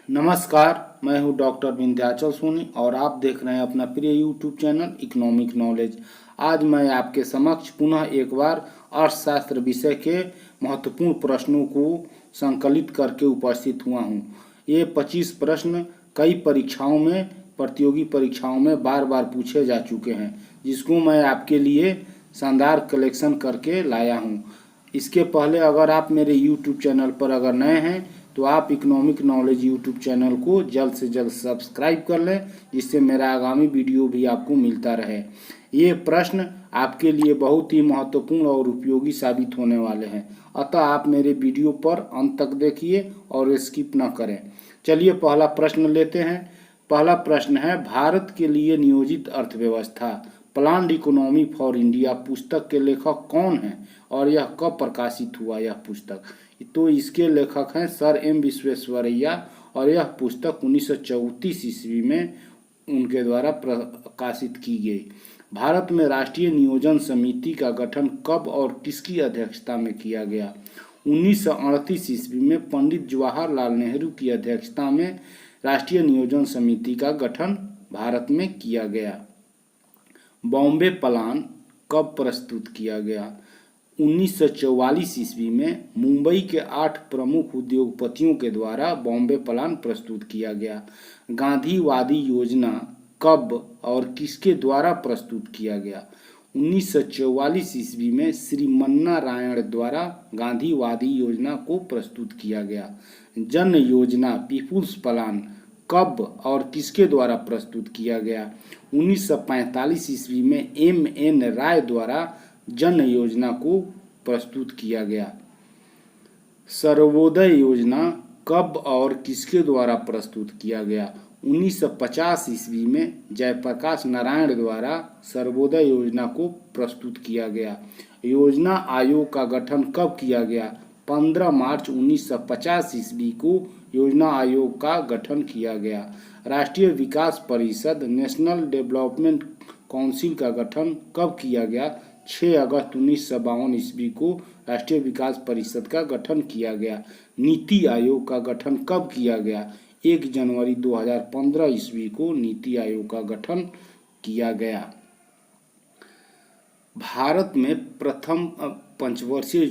नमस्कार, मैं हूं डॉक्टर विंध्याचल सोनी और आप देख रहे हैं अपना प्रिय यूट्यूब चैनल इकोनॉमिक नॉलेज। आज मैं आपके समक्ष पुनः एक बार अर्थशास्त्र विषय के महत्वपूर्ण प्रश्नों को संकलित करके उपस्थित हुआ हूं। ये 25 प्रश्न कई परीक्षाओं में, प्रतियोगी परीक्षाओं में बार बार पूछे जा चुके हैं, जिसको मैं आपके लिए शानदार कलेक्शन करके लाया हूं। इसके पहले अगर आप मेरे यूट्यूब चैनल पर अगर नए हैं तो आप इकोनॉमिक नॉलेज यूट्यूब चैनल को जल्द से जल्द सब्सक्राइब कर लें, जिससे मेरा आगामी वीडियो भी आपको मिलता रहे। ये प्रश्न आपके लिए बहुत ही महत्वपूर्ण और उपयोगी साबित होने वाले हैं, अतः आप मेरे वीडियो पर अंत तक देखिए और स्किप न करें। चलिए पहला प्रश्न लेते हैं। पहला प्रश्न है, भारत के लिए नियोजित अर्थव्यवस्था प्लान्ड इकोनॉमी फॉर इंडिया पुस्तक के लेखक कौन हैं और यह कब प्रकाशित हुआ? यह पुस्तक तो इसके लेखक हैं सर एम विश्वेश्वरैया और यह पुस्तक 1934 ईस्वी में उनके द्वारा प्रकाशित की गई। भारत में राष्ट्रीय नियोजन समिति का गठन कब और किसकी अध्यक्षता में किया गया? 1938 ईस्वी में पंडित जवाहरलाल नेहरू की अध्यक्षता में राष्ट्रीय नियोजन समिति का गठन भारत में किया गया। बॉम्बे प्लान कब प्रस्तुत किया गया? 1944 ईस्वी में मुंबई के 8 प्रमुख उद्योगपतियों के द्वारा बॉम्बे प्लान प्रस्तुत किया गया। गांधीवादी योजना कब और किसके द्वारा प्रस्तुत किया गया? 1944 ईस्वी में श्री मन्ना रायण द्वारा गांधीवादी योजना को प्रस्तुत किया गया। जन योजना पीपुल्स प्लान कब और किसके द्वारा प्रस्तुत किया गया? 1945 ईस्वी में M.N. राय द्वारा जन योजना को प्रस्तुत किया गया। सर्वोदय योजना कब और किसके द्वारा प्रस्तुत किया गया? 1950 ईस्वी में जयप्रकाश नारायण द्वारा सर्वोदय योजना को प्रस्तुत किया गया। योजना आयोग का गठन कब किया गया? 15 मार्च 1950 ईस्वी को योजना आयोग का गठन किया गया। राष्ट्रीय विकास परिषद नेशनल डेवलपमेंट काउंसिल का गठन कब किया गया? 6 अगस्त 1952 ईस्वी को राष्ट्रीय विकास परिषद का गठन किया गया। नीति आयोग का गठन कब किया गया? 1 जनवरी 2015 ईस्वी को नीति आयोग का गठन किया गया। भारत में प्रथम पंचवर्षीय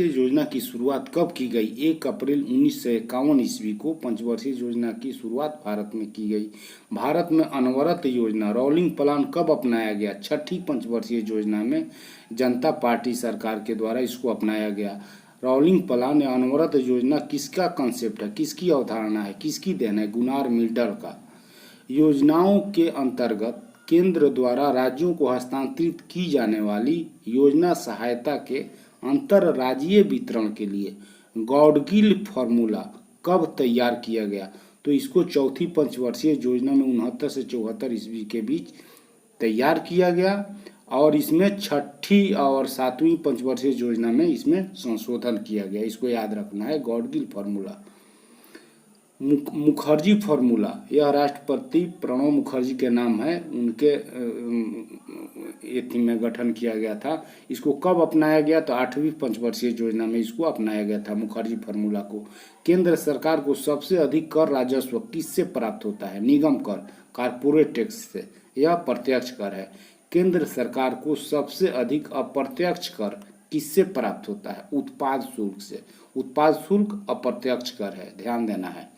योजना की शुरुआत कब की गई? 1 अप्रैल 1951 ईस्वी को पंचवर्षीय योजना की शुरुआत भारत में की गई। भारत में अनवरत योजना रोलिंग प्लान कब अपनाया गया? 6ठी पंचवर्षीय योजना में जनता पार्टी सरकार के द्वारा इसको अपनाया गया। रोलिंग प्लान या अनवरत योजना किसका कंसेप्ट है, किसकी अवधारणा है, किसकी देन है? गुनार मिल्टन का। योजनाओं के अंतर्गत केंद्र द्वारा राज्यों को हस्तांतरित की जाने वाली योजना सहायता के अंतरराज्यीय वितरण के लिए गॉडगिल फॉर्मूला कब तैयार किया गया? तो इसको चौथी पंचवर्षीय योजना में 69 से 74 ईस्वी के बीच तैयार किया गया और इसमें 6ठी और 7वीं पंचवर्षीय योजना में इसमें संशोधन किया गया। इसको याद रखना है, गॉडगिल फॉर्मूला। मुखर्जी फॉर्मूला यह राष्ट्रपति प्रणब मुखर्जी के नाम है, उनके एथी में गठन किया गया था। इसको कब अपनाया गया? तो 8वीं पंचवर्षीय योजना में इसको अपनाया गया था, मुखर्जी फॉर्मूला को। केंद्र सरकार को सबसे अधिक कर राजस्व किससे प्राप्त होता है? निगम कर, कारपोरेट टैक्स से। यह प्रत्यक्ष कर है। केंद्र सरकार को सबसे अधिक अप्रत्यक्ष कर किससे प्राप्त होता है? उत्पाद शुल्क से। उत्पाद शुल्क अप्रत्यक्ष कर है, ध्यान देना है।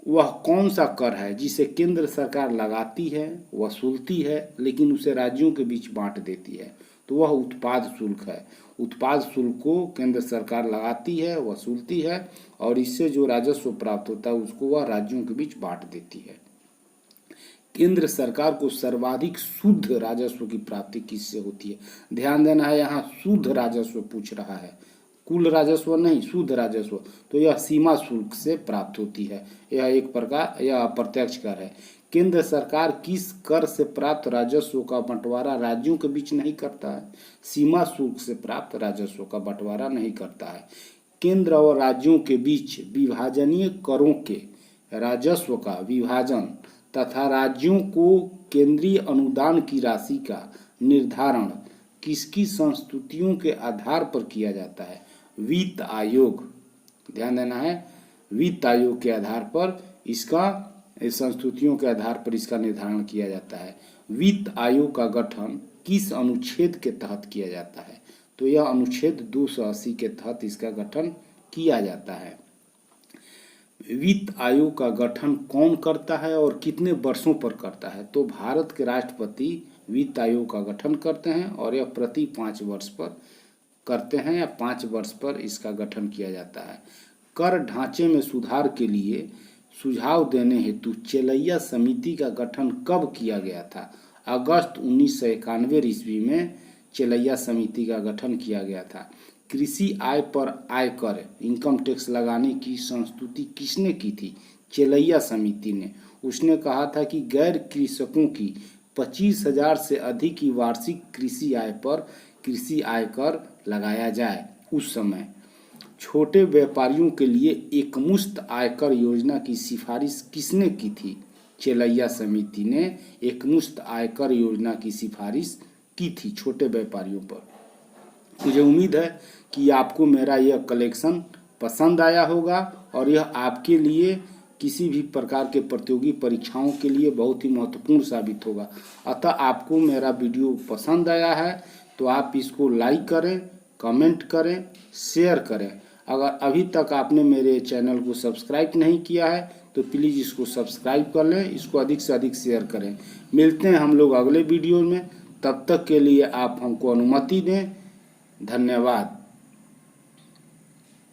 वह कौन सा कर है जिसे केंद्र सरकार लगाती है, वसूलती है, लेकिन उसे राज्यों के बीच बांट देती है? तो वह उत्पाद शुल्क है। उत्पाद शुल्क को केंद्र सरकार लगाती है, वसूलती है और इससे जो राजस्व प्राप्त होता है उसको वह राज्यों के बीच बांट देती है। केंद्र सरकार को सर्वाधिक शुद्ध राजस्व की प्राप्ति किससे होती है? ध्यान देना है, यहाँ शुद्ध राजस्व पूछ रहा है, कुल राजस्व नहीं, शुद्ध राजस्व। तो यह सीमा शुल्क से प्राप्त होती है। यह एक प्रकार यह अप्रत्यक्ष कर है। केंद्र सरकार किस कर से प्राप्त राजस्व का बंटवारा राज्यों के बीच नहीं करता है? सीमा शुल्क से प्राप्त राजस्व का बंटवारा नहीं करता है। केंद्र और राज्यों के बीच विभाजनीय करों के राजस्व का विभाजन तथा राज्यों को केंद्रीय अनुदान की राशि का निर्धारण किसकी संस्तुतियों के आधार पर किया जाता है? वित्त आयोग। ध्यान देना है, वित्त आयोग के आधार पर इसका संस्तुतियों के आधार पर इसका निर्धारण किया जाता है। वित्त आयोग का गठन किस अनुच्छेद के तहत किया जाता है? तो यह अनुच्छेद 280 के तहत इसका गठन किया जाता है। वित्त आयोग का गठन कौन करता है और कितने वर्षों पर करता है? तो भारत के राष्ट्रपति वित्त आयोग का गठन करते हैं और यह प्रति 5 वर्ष पर करते हैं या 5 वर्ष पर इसका गठन किया जाता है। कर ढांचे में सुधार के लिए सुझाव देने हेतु चेलैया समिति का गठन कब किया गया था? अगस्त 1991 ईस्वी में चेलैया समिति का गठन किया गया था। कृषि आय पर आयकर इनकम टैक्स लगाने की संस्तुति किसने की थी? चेलैया समिति ने। उसने कहा था कि गैर कृषकों की 25,000 से अधिक की वार्षिक कृषि आय पर कृषि आयकर लगाया जाए। उस समय छोटे व्यापारियों के लिए एकमुश्त आयकर योजना की सिफारिश किसने की थी? चेलैया समिति ने एकमुश्त आयकर योजना की सिफारिश की थी छोटे व्यापारियों पर। मुझे उम्मीद है कि आपको मेरा यह कलेक्शन पसंद आया होगा और यह आपके लिए किसी भी प्रकार के प्रतियोगी परीक्षाओं के लिए बहुत ही महत्वपूर्ण साबित होगा। अतः आपको मेरा वीडियो पसंद आया है तो आप इसको लाइक करें, कमेंट करें, शेयर करें। अगर अभी तक आपने मेरे चैनल को सब्सक्राइब नहीं किया है तो प्लीज़ इसको सब्सक्राइब कर लें, इसको अधिक से अधिक शेयर करें। मिलते हैं हम लोग अगले वीडियो में, तब तक के लिए आप हमको अनुमति दें। धन्यवाद।